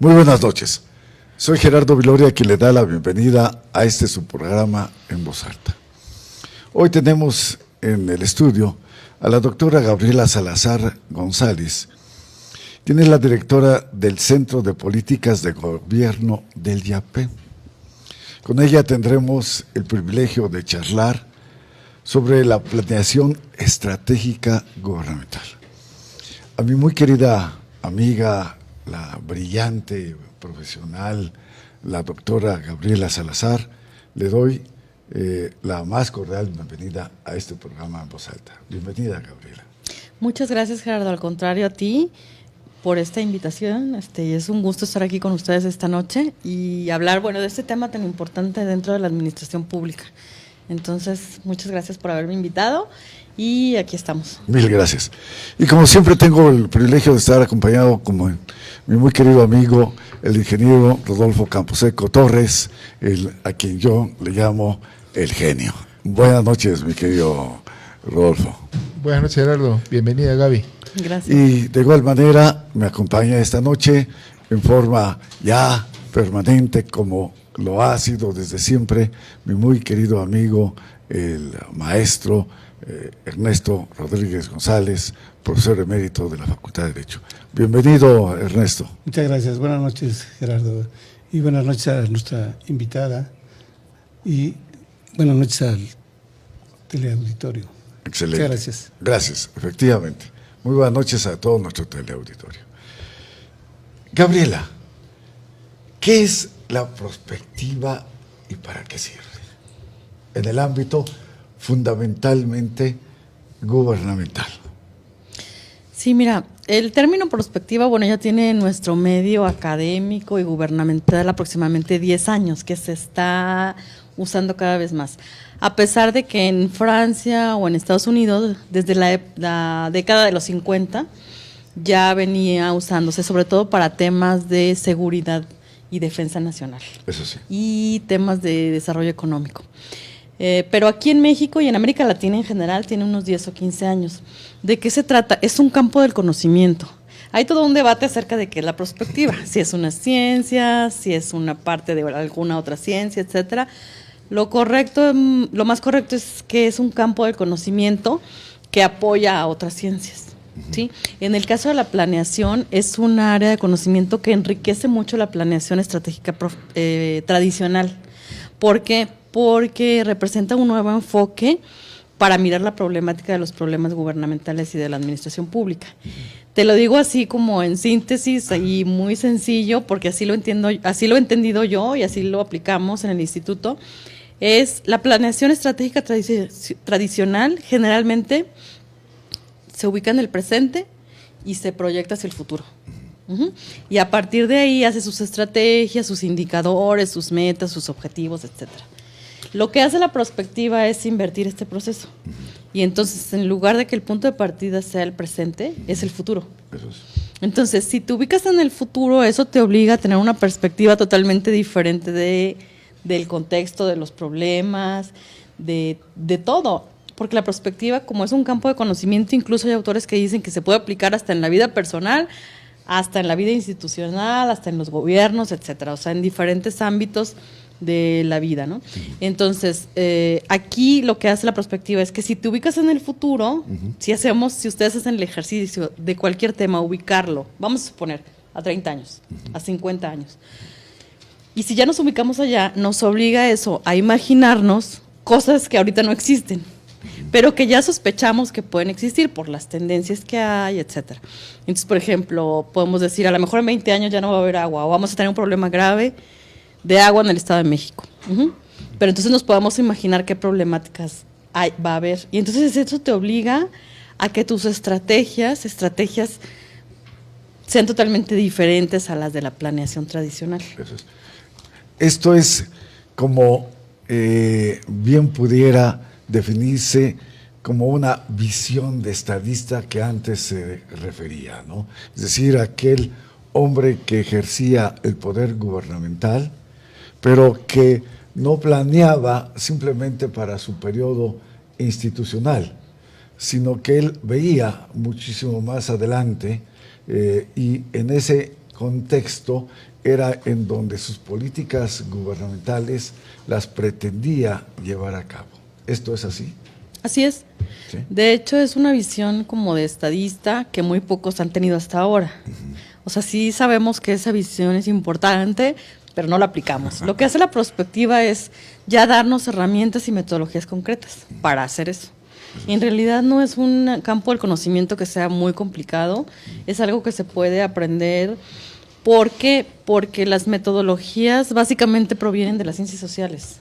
Muy buenas noches. Soy Gerardo Viloria, quien le da la bienvenida a este su programa En Voz Alta. Hoy tenemos en el estudio a la doctora Gabriela Salazar González, quien es la directora del Centro de Políticas de Gobierno del IAPE. Con ella tendremos el privilegio de charlar sobre la planeación estratégica gubernamental. A mi muy querida amiga, la brillante profesional, la doctora Gabriela Salazar, le doy la más cordial bienvenida a este programa En Voz Alta. Bienvenida, Gabriela. Muchas gracias, Gerardo. Al contrario, a ti por esta invitación. Es un gusto estar aquí con ustedes esta noche y hablar, de este tema tan importante dentro de la administración pública. Entonces, muchas gracias por haberme invitado y aquí estamos. Mil gracias. Y como siempre tengo el privilegio de estar acompañado como mi muy querido amigo, el ingeniero Rodolfo Camposeco Torres, a quien yo le llamo el genio. Buenas noches, mi querido Rodolfo. Buenas noches, Gerardo. Bienvenida, Gaby. Gracias. Y de igual manera me acompaña esta noche en forma ya permanente, como lo ha sido desde siempre, mi muy querido amigo, el maestro Ernesto Rodríguez González, profesor emérito de la Facultad de Derecho. Bienvenido, Ernesto. Muchas gracias. Buenas noches, Gerardo. Y buenas noches a nuestra invitada. Y buenas noches al teleauditorio. Excelente. Muchas gracias. Gracias, efectivamente. Muy buenas noches a todo nuestro teleauditorio. Gabriela, ¿qué es la prospectiva y para qué sirve? En el ámbito fundamentalmente gubernamental. Sí, mira, el término prospectiva, ya tiene en nuestro medio académico y gubernamental aproximadamente 10 años, que se está usando cada vez más. A pesar de que en Francia o en Estados Unidos, desde la década de los 50, ya venía usándose, sobre todo para temas de seguridad y defensa nacional. Eso sí. Y temas de desarrollo económico. Pero aquí en México y en América Latina en general tiene unos 10 o 15 años. ¿De qué se trata? Es un campo del conocimiento. Hay todo un debate acerca de qué es la prospectiva, si es una ciencia, si es una parte de alguna otra ciencia, etcétera. Lo más correcto es que es un campo del conocimiento que apoya a otras ciencias. ¿Sí? En el caso de la planeación, es un área de conocimiento que enriquece mucho la planeación estratégica tradicional. ¿Por qué? Porque representa un nuevo enfoque para mirar la problemática de los problemas gubernamentales y de la administración pública. Te lo digo así como en síntesis y muy sencillo, porque así lo he entendido yo y así lo aplicamos en el instituto. Es la planeación estratégica tradicional, generalmente se ubica en el presente y se proyecta hacia el futuro. Y a partir de ahí hace sus estrategias, sus indicadores, sus metas, sus objetivos, etcétera. Lo que hace la prospectiva es invertir este proceso. Y entonces, en lugar de que el punto de partida sea el presente, es el futuro. Entonces, si te ubicas en el futuro, eso te obliga a tener una perspectiva totalmente diferente del contexto, de los problemas, de todo. Porque la prospectiva, como es un campo de conocimiento, incluso hay autores que dicen que se puede aplicar hasta en la vida personal, hasta en la vida institucional, hasta en los gobiernos, etcétera. O sea, en diferentes ámbitos de la vida, ¿no? Entonces, aquí lo que hace la prospectiva es que si te ubicas en el futuro, si ustedes hacen el ejercicio de cualquier tema, ubicarlo, vamos a suponer, a 30 años, a 50 años. Y si ya nos ubicamos allá, nos obliga eso a imaginarnos cosas que ahorita no existen, pero que ya sospechamos que pueden existir por las tendencias que hay, etcétera. Entonces, por ejemplo, podemos decir, a lo mejor en 20 años ya no va a haber agua, o vamos a tener un problema grave de agua en el Estado de México. Pero entonces nos podemos imaginar qué problemáticas va a haber. Y entonces eso te obliga a que tus estrategias sean totalmente diferentes a las de la planeación tradicional. Esto es como bien pudiera definirse como una visión de estadista que antes se refería, ¿no? Es decir, aquel hombre que ejercía el poder gubernamental, pero que no planeaba simplemente para su periodo institucional, sino que él veía muchísimo más adelante y en ese contexto era en donde sus políticas gubernamentales las pretendía llevar a cabo. ¿Esto es así? Así es. ¿Sí? De hecho, es una visión como de estadista que muy pocos han tenido hasta ahora. O sea, sí sabemos que esa visión es importante, pero no la aplicamos. Lo que hace la prospectiva es ya darnos herramientas y metodologías concretas para hacer eso. Y en realidad no es un campo del conocimiento que sea muy complicado, es algo que se puede aprender. ¿Por qué? Porque las metodologías básicamente provienen de las ciencias sociales.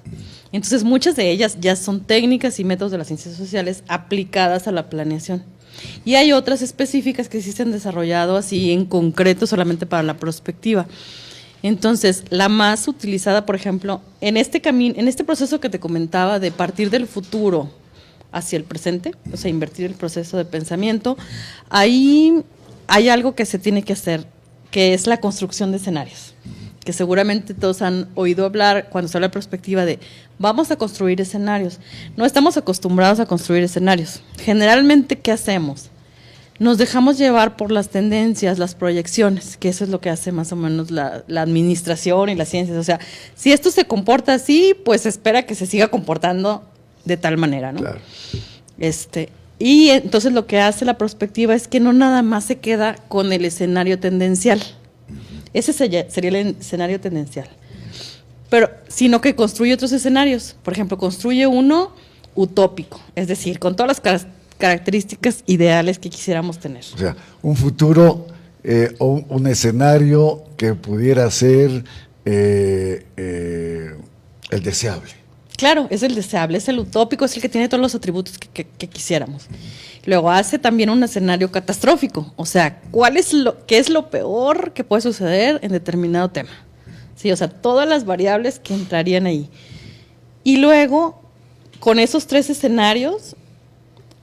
Entonces, muchas de ellas ya son técnicas y métodos de las ciencias sociales aplicadas a la planeación. Y hay otras específicas que sí se han desarrollado así en concreto solamente para la prospectiva. Entonces, la más utilizada, por ejemplo, en este proceso que te comentaba de partir del futuro hacia el presente, o sea, invertir el proceso de pensamiento, ahí hay algo que se tiene que hacer, que es la construcción de escenarios, que seguramente todos han oído hablar cuando se habla de perspectiva de vamos a construir escenarios. No estamos acostumbrados a construir escenarios. Generalmente, ¿qué hacemos? Nos dejamos llevar por las tendencias, las proyecciones, que eso es lo que hace más o menos la administración y las ciencias. O sea, si esto se comporta así, pues espera que se siga comportando de tal manera, ¿no? Claro. Y entonces lo que hace la prospectiva es que no nada más se queda con el escenario tendencial. Ese sería el escenario tendencial. Pero, sino que construye otros escenarios. Por ejemplo, construye uno utópico, es decir, con todas las características ideales que quisiéramos tener. O sea, un futuro o un escenario que pudiera ser el deseable. Claro, es el deseable, es el utópico, es el que tiene todos los atributos que quisiéramos. Luego hace también un escenario catastrófico, o sea, ¿qué es lo peor que puede suceder en determinado tema? Sí, o sea, todas las variables que entrarían ahí. Y luego, con esos tres escenarios,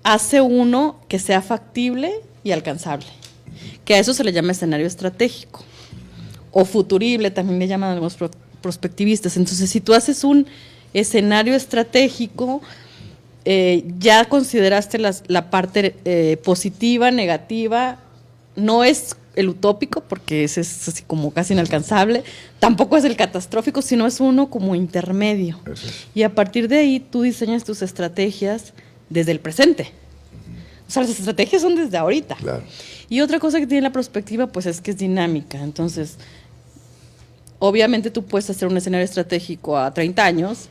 hace uno que sea factible y alcanzable, que a eso se le llama escenario estratégico, o futurible, también le llaman algunos prospectivistas. Entonces, si tú haces un escenario estratégico, ya consideraste la parte positiva, negativa, no es el utópico, porque ese es así como casi inalcanzable, tampoco es el catastrófico, sino es uno como intermedio. Y a partir de ahí tú diseñas tus estrategias desde el presente. O sea, las estrategias son desde ahorita. Claro. Y otra cosa que tiene la prospectiva, pues es que es dinámica. Entonces, obviamente tú puedes hacer un escenario estratégico a 30 años,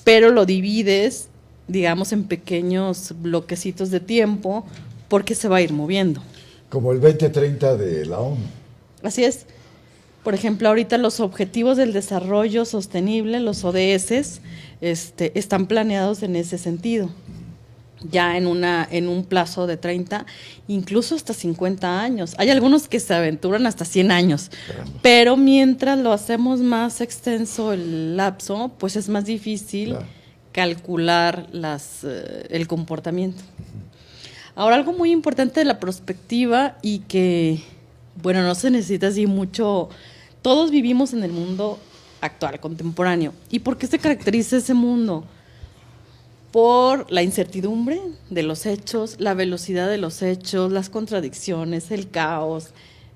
pero lo divides, digamos, en pequeños bloquecitos de tiempo, porque se va a ir moviendo. Como el 2030 de la ONU. Así es. Por ejemplo, ahorita los Objetivos del Desarrollo Sostenible, los ODS, están planeados en ese sentido. Ya en un plazo de 30, incluso hasta 50 años. Hay algunos que se aventuran hasta 100 años. Caramba. Pero mientras lo hacemos más extenso el lapso, pues es más difícil calcular el comportamiento. Ahora, algo muy importante de la prospectiva y que, bueno, no se necesita así mucho. Todos vivimos en el mundo actual, contemporáneo. ¿Y por qué se caracteriza ese mundo? Por la incertidumbre de los hechos, la velocidad de los hechos, las contradicciones, el caos,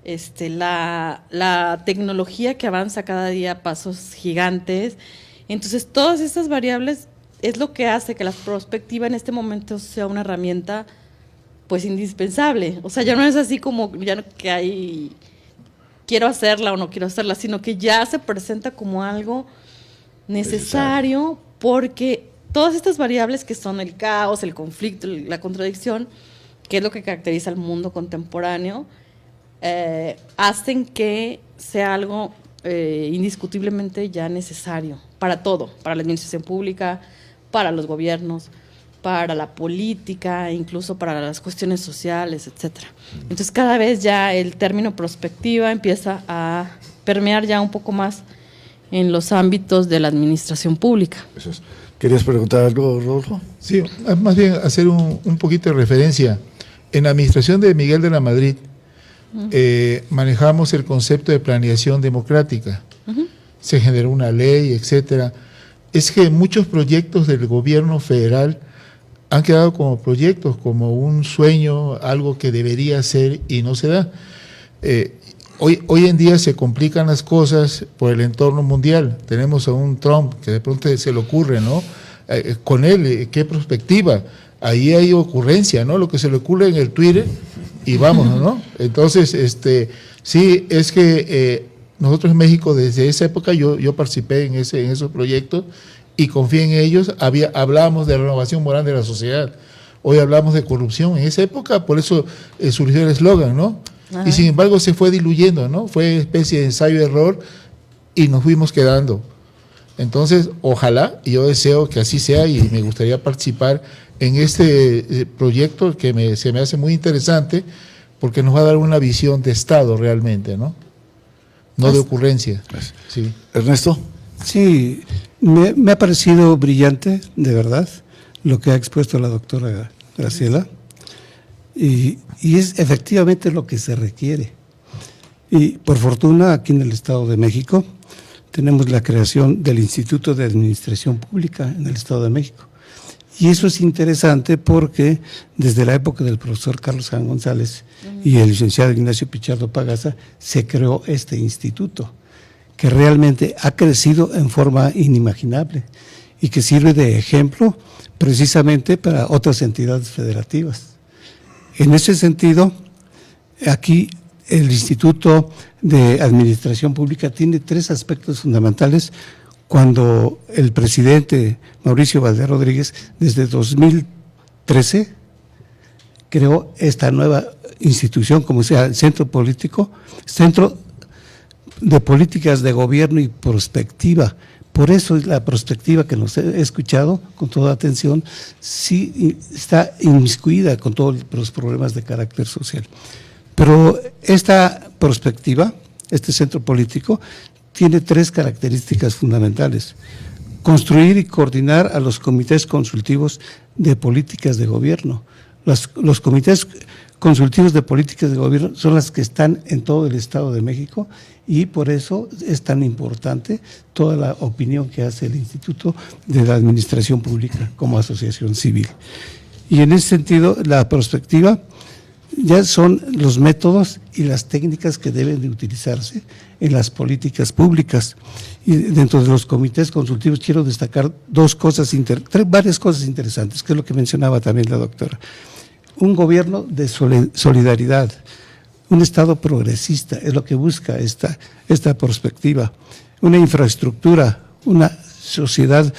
la tecnología que avanza cada día a pasos gigantes. Entonces, todas estas variables es lo que hace que la prospectiva en este momento sea una herramienta pues indispensable. O sea, ya no es así como ya no, que hay quiero hacerla o no quiero hacerla, sino que ya se presenta como algo necesario porque todas estas variables que son el caos, el conflicto, la contradicción, que es lo que caracteriza al mundo contemporáneo, hacen que sea algo indiscutiblemente ya necesario para todo, para la administración pública, para los gobiernos, para la política, incluso para las cuestiones sociales, etcétera. Entonces, cada vez ya el término prospectiva empieza a permear ya un poco más en los ámbitos de la administración pública. Eso es. ¿Querías preguntar algo, Rodolfo? Sí, más bien hacer un poquito de referencia. En la administración de Miguel de la Madrid manejamos el concepto de planeación democrática. Se generó una ley, etcétera. Es que muchos proyectos del gobierno federal han quedado como proyectos, como un sueño, algo que debería ser y no se da. hoy en día se complican las cosas por el entorno mundial. Tenemos a un Trump que de pronto se le ocurre, ¿no? Con él, ¿qué perspectiva? Ahí hay ocurrencia, ¿no? Lo que se le ocurre en el Twitter y vámonos, ¿no? Entonces, sí, es que nosotros en México desde esa época yo participé en esos proyectos y confié en ellos. Hablábamos de renovación moral de la sociedad. Hoy hablamos de corrupción. En esa época, por eso surgió el eslogan, ¿no? Ajá. Y sin embargo se fue diluyendo, ¿no? Fue una especie de ensayo-error y nos fuimos quedando. Entonces, ojalá, y yo deseo que así sea y me gustaría participar en este proyecto que se me hace muy interesante porque nos va a dar una visión de Estado realmente, ¿no? No de ocurrencia. Sí. Ernesto. Sí, me ha parecido brillante, de verdad, lo que ha expuesto la doctora Graciela, y es efectivamente lo que se requiere. Y por fortuna, aquí en el Estado de México, tenemos la creación del Instituto de Administración Pública en el Estado de México. Y eso es interesante porque desde la época del profesor Carlos Jan González y el licenciado Ignacio Pichardo Pagaza se creó este instituto, que realmente ha crecido en forma inimaginable y que sirve de ejemplo precisamente para otras entidades federativas. En ese sentido, aquí el Instituto de Administración Pública tiene 3 aspectos fundamentales cuando el presidente Mauricio Valdés Rodríguez, desde 2013, creó esta nueva institución, como sea, el Centro de Políticas de Gobierno y Prospectiva. Por eso la perspectiva que nos he escuchado con toda atención, sí está inmiscuida con todos los problemas de carácter social. Pero esta perspectiva, este centro político, tiene 3 características fundamentales. Construir y coordinar a los comités consultivos de políticas de gobierno. Los comités consultivos de políticas de gobierno son las que están en todo el Estado de México y por eso es tan importante toda la opinión que hace el Instituto de la Administración Pública como asociación civil. Y en ese sentido, la perspectiva ya son los métodos y las técnicas que deben de utilizarse en las políticas públicas. Y dentro de los comités consultivos quiero destacar varias cosas interesantes, que es lo que mencionaba también la doctora. Un gobierno de solidaridad, un Estado progresista, es lo que busca esta perspectiva. Una infraestructura, una sociedad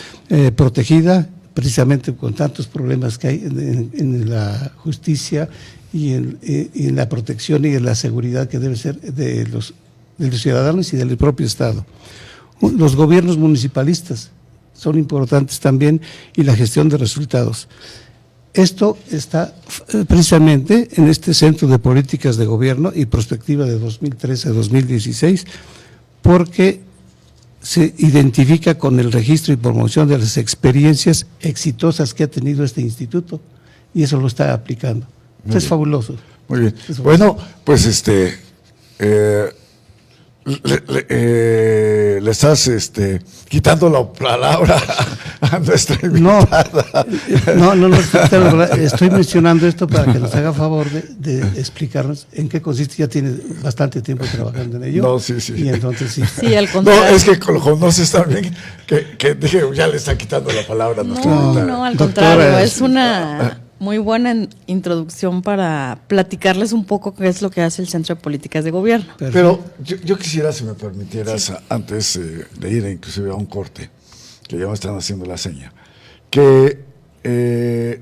protegida, precisamente con tantos problemas que hay en la justicia y en la protección y en la seguridad que debe ser de los ciudadanos y del propio Estado. Los gobiernos municipalistas son importantes también y la gestión de resultados. Esto está precisamente en este Centro de Políticas de Gobierno y Prospectiva de 2013 a 2016, porque se identifica con el registro y promoción de las experiencias exitosas que ha tenido este instituto y eso lo está aplicando. Es fabuloso. Muy bien. Bueno, pues le estás quitando la palabra a nuestra invitada. No, estoy mencionando esto para que nos haga favor de explicarnos en qué consiste. Ya tiene bastante tiempo trabajando en ello. No, sí. Y entonces sí. Sí, al contrario. No, es que lo conoces también, que dije, ya le está quitando la palabra a nuestra invitada. No, al Doctora, contrario, es una muy buena introducción para platicarles un poco qué es lo que hace el Centro de Políticas de Gobierno. Pero yo quisiera, si me permitieras, antes de ir inclusive a un corte, que ya me están haciendo la seña, que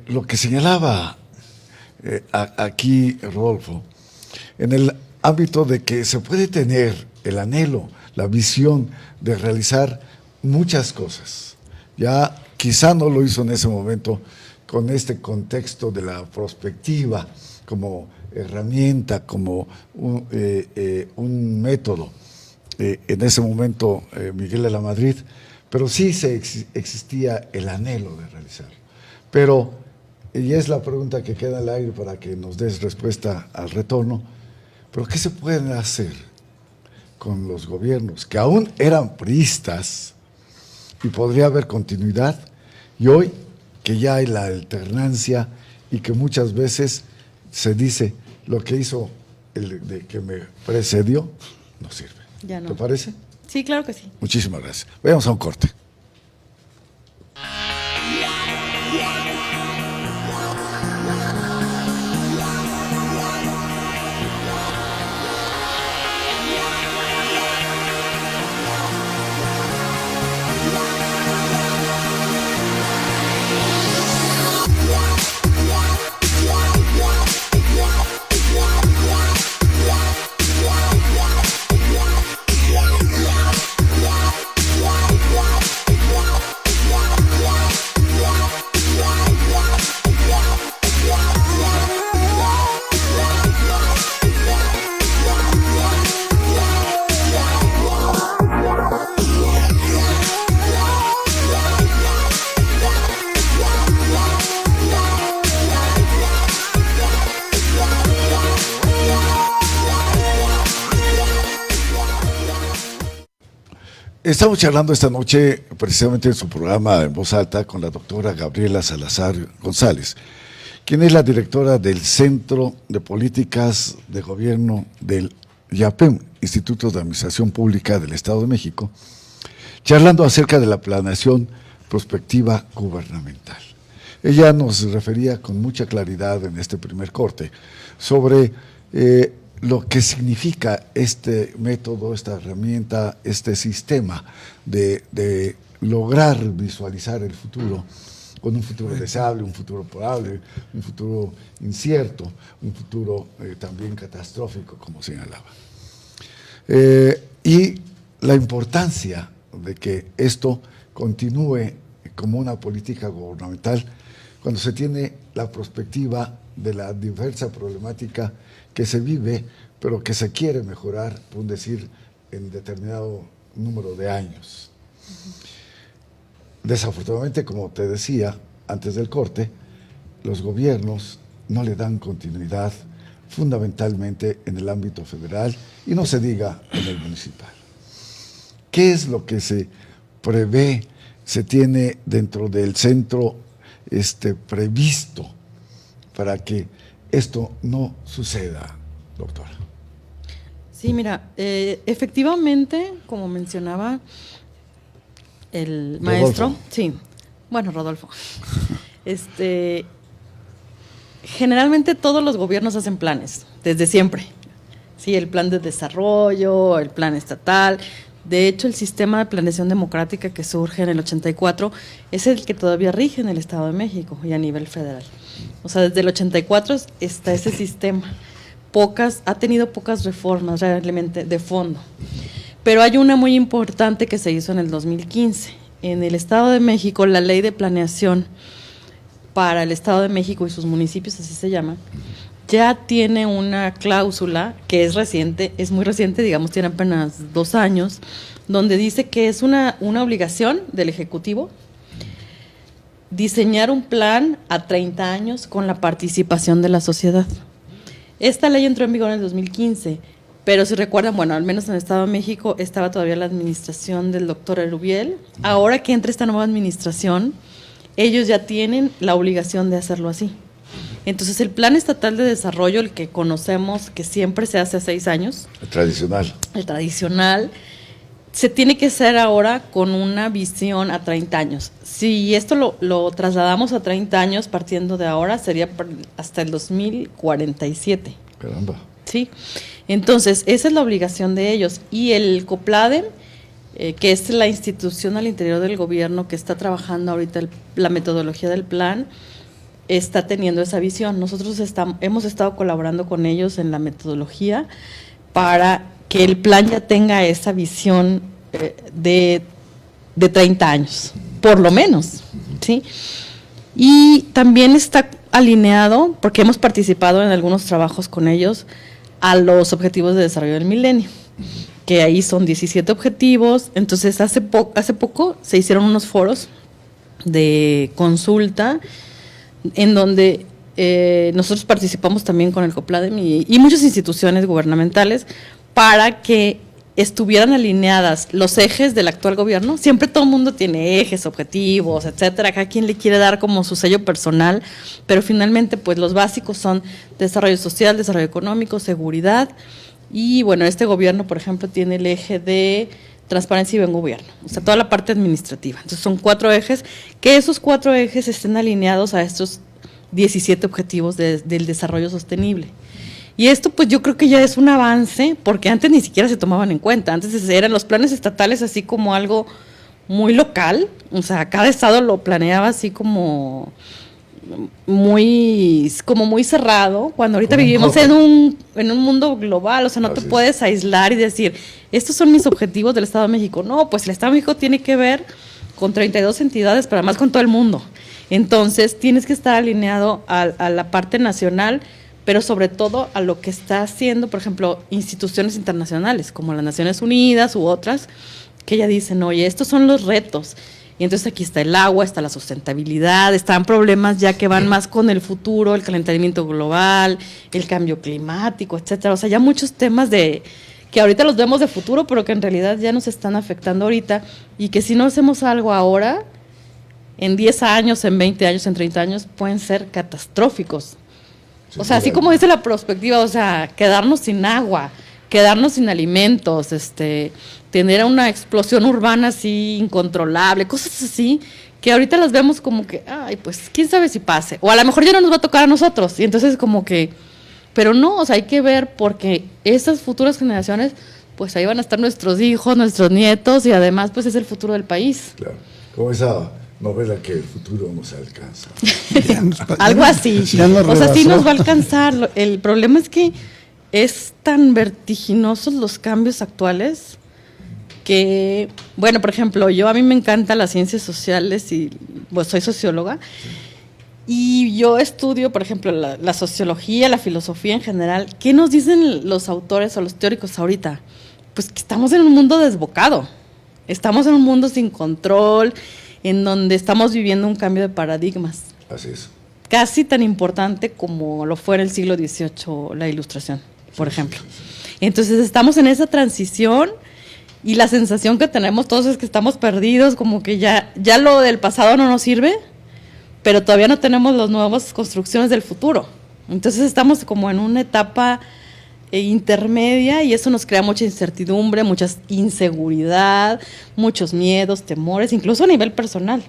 lo que señalaba aquí Rodolfo, en el ámbito de que se puede tener el anhelo, la visión de realizar muchas cosas. Ya quizá no lo hizo en ese momento con este contexto de la prospectiva como herramienta, como un método. En ese momento Miguel de la Madrid, pero sí existía el anhelo de realizarlo. Pero, y es la pregunta que queda al aire para que nos des respuesta al retorno, pero ¿qué se puede hacer con los gobiernos que aún eran priistas y podría haber continuidad y hoy que ya hay la alternancia y que muchas veces se dice lo que hizo el de que me precedió no sirve. Ya no. ¿Te parece? Sí, claro que sí. Muchísimas gracias. Vayamos a un corte. Estamos charlando esta noche precisamente en su programa En Voz Alta con la doctora Gabriela Salazar González, quien es la directora del Centro de Políticas de Gobierno del IAPEM, Instituto de Administración Pública del Estado de México, charlando acerca de la planeación prospectiva gubernamental. Ella nos refería con mucha claridad en este primer corte sobre lo que significa este método, esta herramienta, este sistema de lograr visualizar el futuro con un futuro deseable, un futuro probable, un futuro incierto, un futuro también catastrófico, como señalaba. Y la importancia de que esto continúe como una política gubernamental cuando se tiene la perspectiva de la diversa problemática que se vive, pero que se quiere mejorar, por decir, en determinado número de años. Desafortunadamente, como te decía antes del corte, los gobiernos no le dan continuidad fundamentalmente en el ámbito federal y no se diga en el municipal. ¿Qué es lo que se prevé, se tiene dentro del centro previsto para que esto no suceda, doctora? Sí, mira, efectivamente, como mencionaba el maestro, sí, bueno, Rodolfo, generalmente todos los gobiernos hacen planes, desde siempre. Sí, el plan de desarrollo, el plan estatal. De hecho, el sistema de planeación democrática que surge en el 84 es el que todavía rige en el Estado de México y a nivel federal. O sea, desde el 84 está ese sistema. Ha tenido pocas reformas realmente de fondo. Pero hay una muy importante que se hizo en el 2015. En el Estado de México, la ley de planeación para el Estado de México y sus municipios, así se llama, ya tiene una cláusula que es reciente, es muy reciente, digamos, tiene apenas 2 años, donde dice que es una obligación del Ejecutivo diseñar un plan a 30 años con la participación de la sociedad. Esta ley entró en vigor en el 2015, pero si recuerdan, bueno, al menos en el Estado de México estaba todavía la administración del doctor Erubiel. Ahora que entra esta nueva administración, ellos ya tienen la obligación de hacerlo así. Entonces, el Plan Estatal de Desarrollo, el que conocemos, que siempre se hace a 6 años. El tradicional, se tiene que hacer ahora con una visión a 30 años. Si esto lo trasladamos a 30 años, partiendo de ahora, sería hasta el 2047. Caramba. Sí. Entonces, esa es la obligación de ellos. Y el COPLADEM, que es la institución al interior del gobierno que está trabajando ahorita la metodología del plan, está teniendo esa visión. Nosotros hemos estado colaborando con ellos en la metodología para que el plan ya tenga esa visión de 30 años, por lo menos, ¿sí? Y también está alineado, porque hemos participado en algunos trabajos con ellos, a los Objetivos de Desarrollo del Milenio, que ahí son 17 objetivos. Entonces, hace poco se hicieron unos foros de consulta en donde nosotros participamos también con el COPLADEM y muchas instituciones gubernamentales para que estuvieran alineadas los ejes del actual gobierno. Siempre todo el mundo tiene ejes, objetivos, etcétera. Cada quien le quiere dar como su sello personal, pero finalmente pues los básicos son desarrollo social, desarrollo económico, seguridad. Y bueno, este gobierno, por ejemplo, tiene el eje de transparencia y buen gobierno, o sea, toda la parte administrativa. Entonces son 4 ejes, que esos 4 ejes estén alineados a estos 17 objetivos del desarrollo sostenible. Y esto pues yo creo que ya es un avance, porque antes ni siquiera se tomaban en cuenta. Antes eran los planes estatales así como algo muy local, o sea, cada estado lo planeaba así como muy cerrado, cuando ahorita vivimos en un mundo global, o sea, no te puedes aislar y decir, estos son mis objetivos del Estado de México. No, pues el Estado de México tiene que ver con 32 entidades, pero además con todo el mundo. Entonces, tienes que estar alineado a la parte nacional, pero sobre todo a lo que está haciendo, por ejemplo, instituciones internacionales, como las Naciones Unidas u otras, que ya dicen, oye, estos son los retos. Y entonces aquí está el agua, está la sustentabilidad, están problemas ya que van más con el futuro, el calentamiento global, el cambio climático, etcétera. O sea, ya muchos temas que ahorita los vemos de futuro, pero que en realidad ya nos están afectando ahorita, y que si no hacemos algo ahora, en 10 años, en 20 años, en 30 años, pueden ser catastróficos. O sea, así como dice la perspectiva, o sea, quedarnos sin agua, quedarnos sin alimentos, tener una explosión urbana así incontrolable, cosas así, que ahorita las vemos como que, ay, pues, quién sabe si pase, o a lo mejor ya no nos va a tocar a nosotros, y entonces como que, pero no, o sea, hay que ver, porque esas futuras generaciones, pues ahí van a estar nuestros hijos, nuestros nietos, y además, pues es el futuro del país. Claro, como esa novela que el futuro nos alcanza. Algo así, o sea, sí nos va a alcanzar. El problema es que es tan vertiginosos los cambios actuales que, bueno, por ejemplo, a mí me encantan las ciencias sociales y pues soy socióloga, y yo estudio, por ejemplo, la sociología, la filosofía en general. ¿Qué nos dicen los autores o los teóricos ahorita? Pues que estamos en un mundo desbocado, estamos en un mundo sin control, en donde estamos viviendo un cambio de paradigmas. Así es. Casi tan importante como lo fue en el siglo XVIII la Ilustración, por ejemplo. Entonces estamos en esa transición, y la sensación que tenemos todos es que estamos perdidos, como que ya lo del pasado no nos sirve, pero todavía no tenemos las nuevas construcciones del futuro. Entonces estamos como en una etapa intermedia, y eso nos crea mucha incertidumbre, mucha inseguridad, muchos miedos, temores, incluso a nivel personal.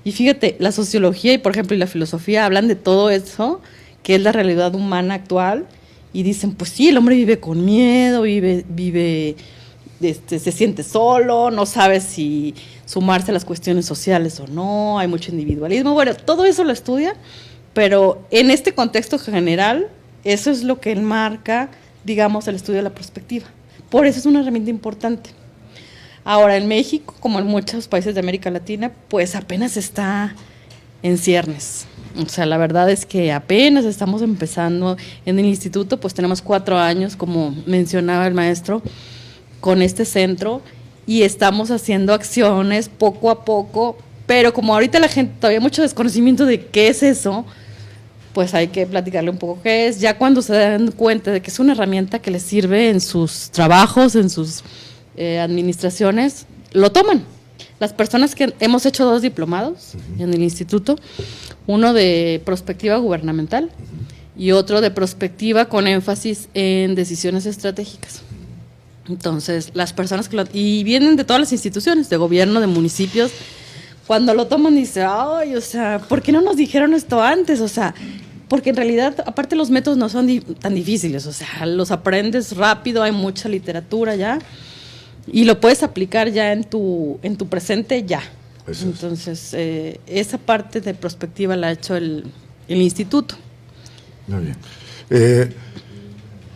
Y fíjate, la sociología y, por ejemplo, y la filosofía hablan de todo eso, que es la realidad humana actual, y dicen, pues sí, el hombre vive con miedo, se siente solo, no sabe si sumarse a las cuestiones sociales o no, hay mucho individualismo. Bueno, todo eso lo estudia, pero en este contexto general, eso es lo que enmarca, digamos, el estudio de la perspectiva. Por eso es una herramienta importante. Ahora, en México, como en muchos países de América Latina, pues apenas está en ciernes. O sea, la verdad es que apenas estamos empezando. En el instituto, pues tenemos 4 años, como mencionaba el maestro, con este centro, y estamos haciendo acciones poco a poco, pero como ahorita la gente todavía hay mucho desconocimiento de qué es eso, pues hay que platicarle un poco qué es. Ya cuando se dan cuenta de que es una herramienta que les sirve en sus trabajos, en sus administraciones, lo toman. Las personas que hemos hecho 2 diplomados en el instituto, uno de prospectiva gubernamental y otro de prospectiva con énfasis en decisiones estratégicas. Entonces, las personas y vienen de todas las instituciones, de gobierno, de municipios, cuando lo toman dicen, ay, o sea, ¿por qué no nos dijeron esto antes? O sea, porque en realidad, aparte los métodos no son tan difíciles, o sea, los aprendes rápido, hay mucha literatura ya, y lo puedes aplicar ya en tu presente ya. Eso entonces, esa parte de prospectiva la ha hecho el instituto. Muy bien.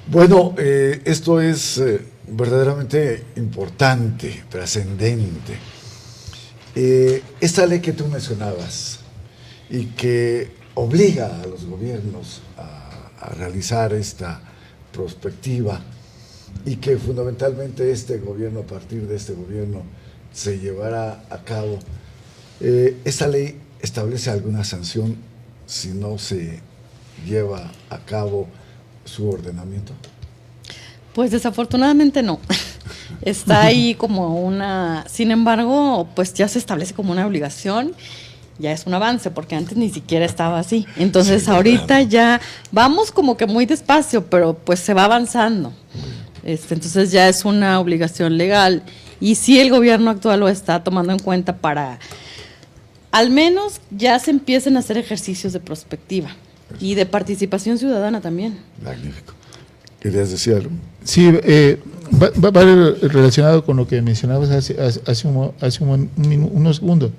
Bueno, esto es verdaderamente importante, trascendente. Esta ley que tú mencionabas y que obliga a los gobiernos a realizar esta prospectiva, y que fundamentalmente este gobierno, a partir de este gobierno, se llevará a cabo. ¿Esta ley establece alguna sanción si no se lleva a cabo su ordenamiento? Pues desafortunadamente no. Está ahí como una, sin embargo, pues ya se establece como una obligación, ya es un avance, porque antes ni siquiera estaba así. Entonces ahorita ya vamos como que muy despacio, pero pues se va avanzando. Entonces ya es una obligación legal y sí el gobierno actual lo está tomando en cuenta para, al menos ya se empiecen a hacer ejercicios de prospectiva y de participación ciudadana también. Magnífico. ¿Querías decir algo? Sí, va relacionado con lo que mencionabas hace unos segundos.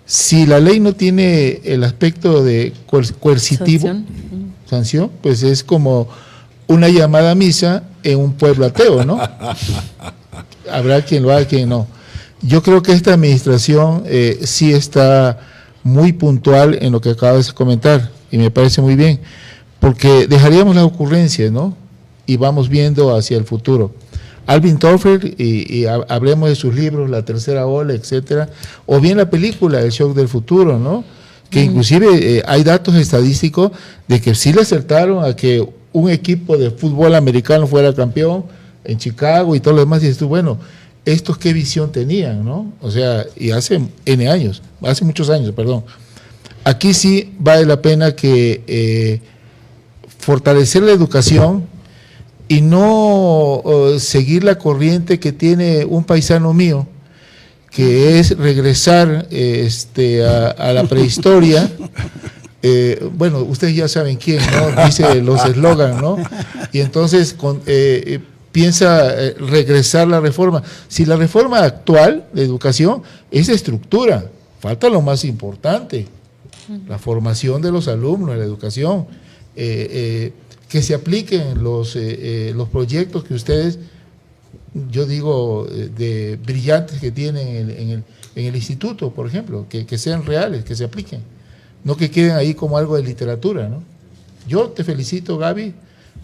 Si la ley no tiene el aspecto de coercitivo, sanción, pues es como una llamada a misa en un pueblo ateo, ¿no? Habrá quien lo haga, quien no. Yo creo que esta administración sí está muy puntual en lo que acabas de comentar, y me parece muy bien, porque dejaríamos las ocurrencias, ¿no? Y vamos viendo hacia el futuro. Alvin Toffler, y hablemos de sus libros, La Tercera Ola, etcétera, o bien la película El Shock del Futuro, ¿no? Que inclusive hay datos estadísticos de que sí le acertaron a que un equipo de fútbol americano fuera campeón en Chicago y todo lo demás, y dices tú, bueno, ¿estos qué visión tenían, no? O sea, y hace muchos años, perdón. Aquí sí vale la pena que fortalecer la educación y no seguir la corriente que tiene un paisano mío, que es regresar a la prehistoria. Bueno, ustedes ya saben quién, ¿no? Dice los eslogan, ¿no? Y entonces piensa regresar la reforma. Si la reforma actual de educación es estructura, falta lo más importante, la formación de los alumnos, la educación, que se apliquen los proyectos que ustedes, yo digo, de brillantes que tienen en el instituto, por ejemplo, que sean reales, que se apliquen, no que queden ahí como algo de literatura, ¿no? Yo te felicito, Gaby.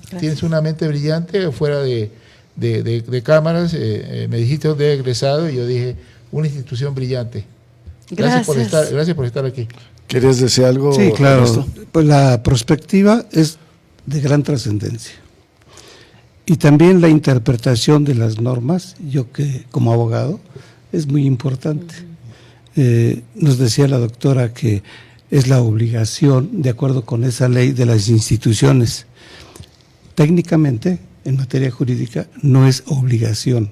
Gracias. Tienes una mente brillante fuera de cámaras. Me dijiste dónde he egresado y yo dije, una institución brillante. Gracias por estar aquí. ¿Querías decir algo? Sí, claro. Pues la prospectiva es de gran trascendencia. Y también la interpretación de las normas, yo que como abogado, es muy importante. Nos decía la doctora que es la obligación, de acuerdo con esa ley, de las instituciones. Técnicamente, en materia jurídica, no es obligación,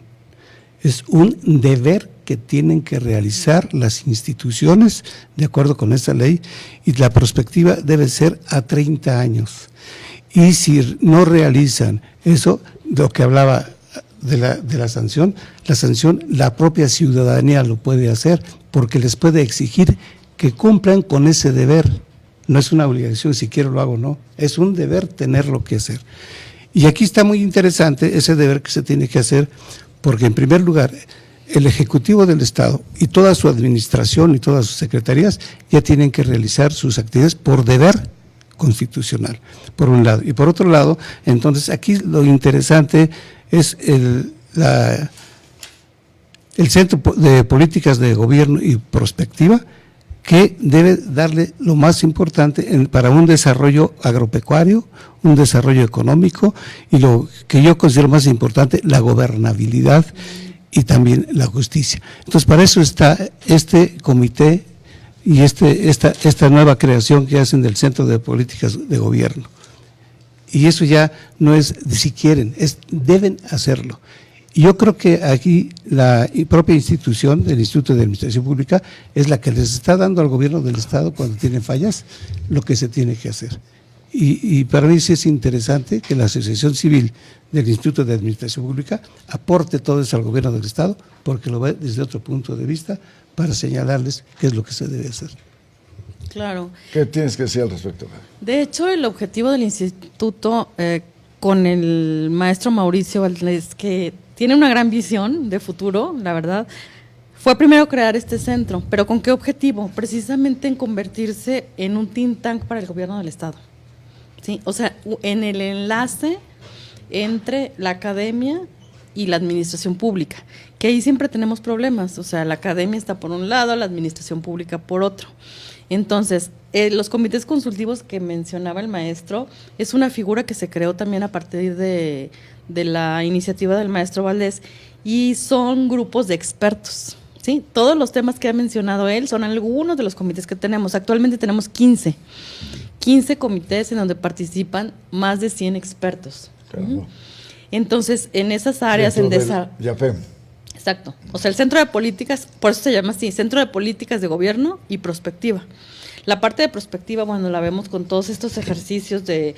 es un deber que tienen que realizar las instituciones, de acuerdo con esa ley, y la prospectiva debe ser a 30 años. Y si no realizan eso, lo que hablaba de la sanción, la propia ciudadanía lo puede hacer, porque les puede exigir que cumplan con ese deber. No es una obligación, si quiero lo hago, no. Es un deber tenerlo que hacer. Y aquí está muy interesante ese deber que se tiene que hacer, porque en primer lugar, el Ejecutivo del Estado y toda su administración y todas sus secretarías ya tienen que realizar sus actividades por deber constitucional, por un lado. Y por otro lado, entonces aquí lo interesante es el Centro de Políticas de Gobierno y Prospectiva, que debe darle lo más importante para un desarrollo agropecuario, un desarrollo económico y lo que yo considero más importante, la gobernabilidad y también la justicia. Entonces, para eso está este comité y esta nueva creación que hacen del Centro de Políticas de Gobierno. Y eso ya no es si quieren, deben hacerlo. Y yo creo que aquí la propia institución del Instituto de Administración Pública es la que les está dando al gobierno del Estado, cuando tienen fallas, lo que se tiene que hacer. Y para mí sí es interesante que la Asociación Civil del Instituto de Administración Pública aporte todo eso al gobierno del Estado, porque lo ve desde otro punto de vista, para señalarles qué es lo que se debe hacer. Claro. ¿Qué tienes que decir al respecto? De hecho, el objetivo del instituto con el maestro Mauricio Valdés, que tiene una gran visión de futuro, la verdad, fue primero crear este centro, pero ¿con qué objetivo? Precisamente en convertirse en un think tank para el gobierno del Estado. ¿Sí? O sea, en el enlace entre la academia y la administración pública, que ahí siempre tenemos problemas. O sea, la academia está por un lado, la administración pública por otro. Entonces, los comités consultivos que mencionaba el maestro es una figura que se creó también a partir de la iniciativa del maestro Valdés, y son grupos de expertos. ¿Sí? Todos los temas que ha mencionado él son algunos de los comités que tenemos. Actualmente tenemos 15 comités en donde participan más de 100 expertos. Claro. Entonces, en esas áreas, en desarrollo. YAPEM. Exacto. O sea, el Centro de Políticas, por eso se llama así, Centro de Políticas de Gobierno y Prospectiva. La parte de prospectiva, bueno, la vemos con todos estos ejercicios de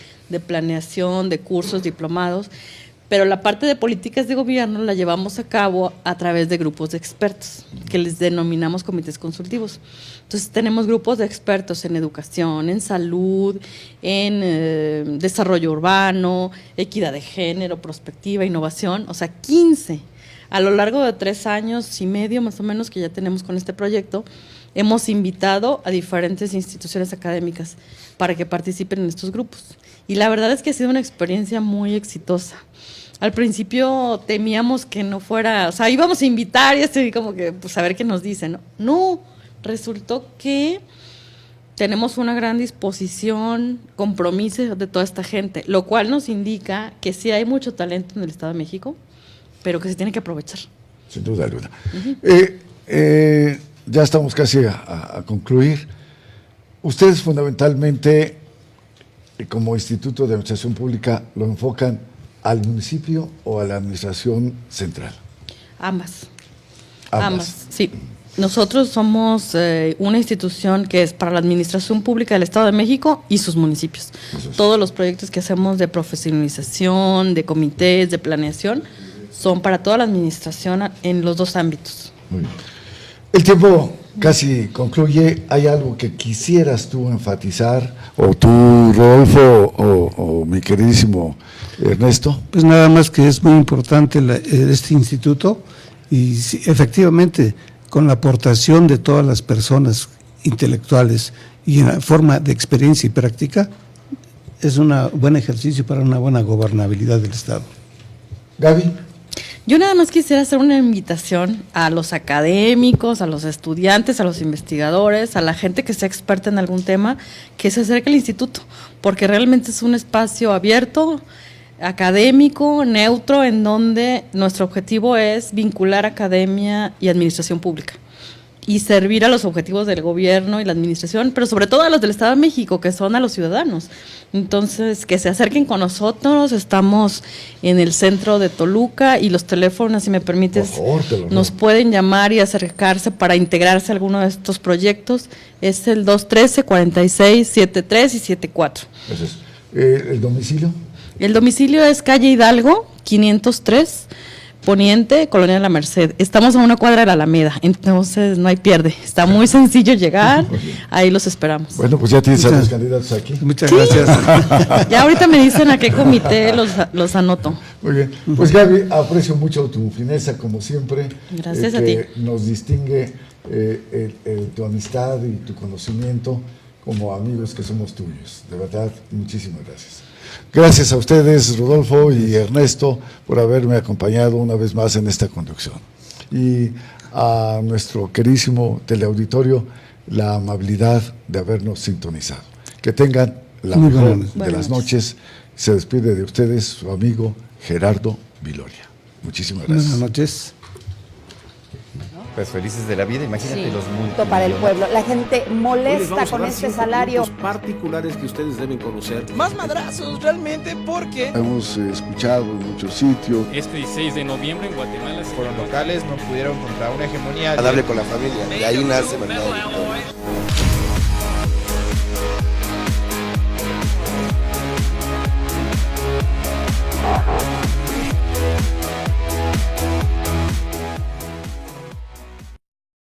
planeación, de cursos, diplomados, pero la parte de políticas de gobierno la llevamos a cabo a través de grupos de expertos, que les denominamos comités consultivos. Entonces tenemos grupos de expertos en educación, en salud, en desarrollo urbano, equidad de género, prospectiva, innovación, o sea, 15. A lo largo de 3 años y medio más o menos que ya tenemos con este proyecto, hemos invitado a diferentes instituciones académicas para que participen en estos grupos. Y la verdad es que ha sido una experiencia muy exitosa. Al principio temíamos que no fuera, o sea, íbamos a invitar y así como que, pues a ver qué nos dicen, ¿no? No, resultó que tenemos una gran disposición, compromiso de toda esta gente, lo cual nos indica que sí hay mucho talento en el Estado de México, pero que se tiene que aprovechar. Sin duda alguna. Ya estamos casi a concluir. Ustedes fundamentalmente, como Instituto de Administración Pública, lo enfocan al municipio o a la administración central. Ambas, sí. Nosotros somos una institución que es para la administración pública del Estado de México y sus municipios. Todos los proyectos que hacemos de profesionalización, de comités, de planeación, son para toda la administración en los 2 ámbitos. Muy bien. El tiempo casi concluye. ¿Hay algo que quisieras tú enfatizar, o tú, Rodolfo, o mi queridísimo Ernesto? Pues nada más que es muy importante este instituto y sí, efectivamente con la aportación de todas las personas intelectuales y en la forma de experiencia y práctica, es un buen ejercicio para una buena gobernabilidad del Estado. Gaby. Yo nada más quisiera hacer una invitación a los académicos, a los estudiantes, a los investigadores, a la gente que sea experta en algún tema, que se acerque al instituto, porque realmente es un espacio abierto, académico, neutro, en donde nuestro objetivo es vincular academia y administración pública y servir a los objetivos del gobierno y la administración, pero sobre todo a los del Estado de México, que son a los ciudadanos. Entonces, que se acerquen con nosotros. Estamos en el centro de Toluca y los teléfonos, si me permites, Por favor, nos pueden llamar y acercarse para integrarse a alguno de estos proyectos. Es el 213-4673 y 74. Entonces, ¿el domicilio? El domicilio es calle Hidalgo, 503, Poniente, Colonia de la Merced. Estamos a 1 cuadra de la Alameda, entonces no hay pierde. Está muy sencillo llegar, ahí los esperamos. Bueno, pues ya tienes a los candidatos aquí. Muchas gracias. Ya ahorita me dicen a qué comité los anoto. Muy bien. Pues Gaby, aprecio mucho tu fineza, como siempre. Gracias a que ti. nos distingue tu amistad y tu conocimiento como amigos que somos tuyos. De verdad, muchísimas gracias. Gracias a ustedes, Rodolfo y Ernesto, por haberme acompañado una vez más en esta conducción. Y a nuestro queridísimo teleauditorio, la amabilidad de habernos sintonizado. Que tengan la Muy mejor buenas de las noches. Se despide de ustedes su amigo Gerardo Viloria. Muchísimas gracias. Buenas noches. Pues felices de la vida, imagínate Sí, los para el multimillonarios. pueblo. La gente Hoy les molesta vamos a con dar este 5 salario. puntos particulares que ustedes deben conocer. Más madrazos realmente porque Hemos escuchado en muchos sitios. Este 16 de noviembre en Guatemala Fueron locales, no pudieron contra una hegemonía. Agradable con la familia, de ahí nace verdad.